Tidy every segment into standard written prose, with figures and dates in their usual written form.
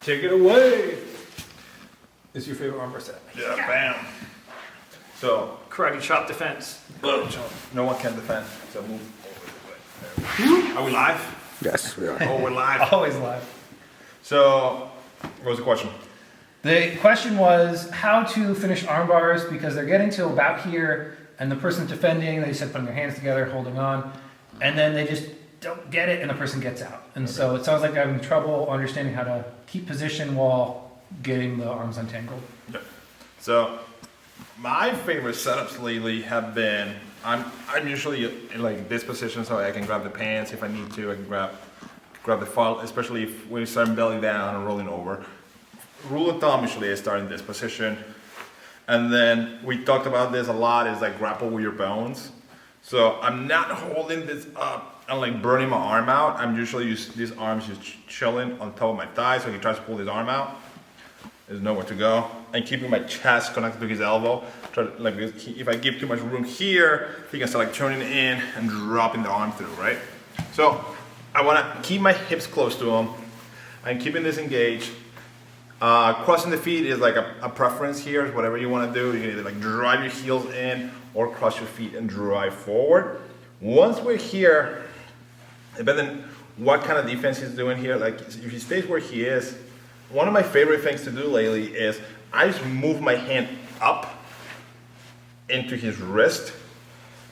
Take it away. Is your favorite armbar set? Yeah, bam. So, Karate chop defense. boom. No one can defend. So move over the way. Are we live? Yes, we are. Oh, we're live. Always live. So, what was the question? The question was how to finish arm bars because they're getting to about here and the person's defending, they said putting their hands together, holding on, and then they just don't get it and the person gets out. And so it sounds like they're having trouble understanding how to keep position while getting the arms untangled. Yeah. So, my favorite setups lately have been, I'm usually in like this position so I can grab the pants if I need to, I can grab the file, especially if when you start belly down and rolling over. Rule of thumb usually is start in this position. And then we talked about this a lot, is like grapple with your bones. So I'm not holding this up and like burning my arm out. I'm usually these arms just chilling on top of my thighs. So he tries to pull his arm out. There's nowhere to go. And keeping my chest connected to his elbow. Try to, like, if I give too much room here, he can start like turning in and dropping the arm through, right? So I wanna keep my hips close to him. I'm keeping this engaged. Crossing the feet is like a preference here, whatever you want to do. You can either like drive your heels in or cross your feet and drive forward. Once we're here, depending what kind of defense he's doing here, like if he stays where he is, one of my favorite things to do lately is I just move my hand up into his wrist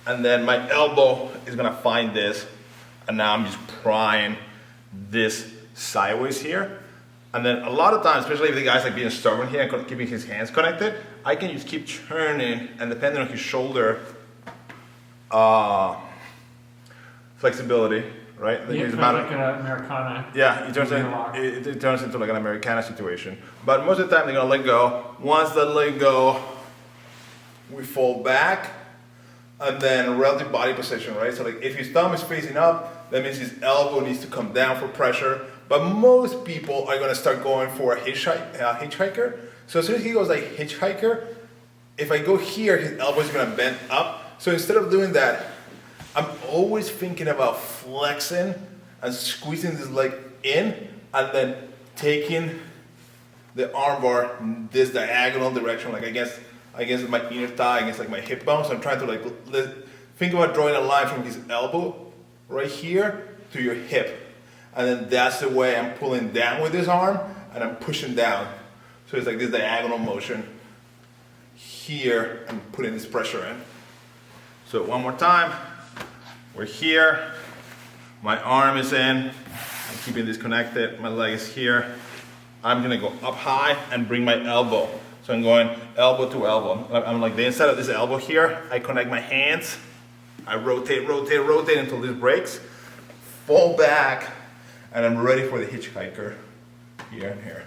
and then my elbow is gonna find this and now I'm just prying this sideways here. And then a lot of times, especially if the guy's like being stubborn here and keeping his hands connected, I can just keep turning and depending on his shoulder flexibility, right? Yeah, It's kind of like an Americana. yeah, it turns into like an Americana situation. But most of the time they're gonna let go. Once they let go, we fall back and then relative body position, right? So like if his thumb is facing up, that means his elbow needs to come down for pressure. But most people are gonna start going for a hitchhiker. So as soon as he goes like hitchhiker, if I go here, his elbow is gonna bend up. So instead of doing that, I'm always thinking about flexing and squeezing this leg in and then taking the arm bar this diagonal direction, like against my inner thigh, against like my hip bone. So I'm trying to like, think about drawing a line from his elbow right here to your hip. And then that's the way I'm pulling down with this arm and I'm pushing down. So it's like this diagonal motion here and putting this pressure in. So one more time, we're here, my arm is in, I'm keeping this connected, my leg is here. I'm gonna go up high and bring my elbow. So I'm going elbow to elbow. I'm like the inside of this elbow here, I connect my hands, I rotate until this breaks, fall back, and I'm ready for the hitchhiker here and here.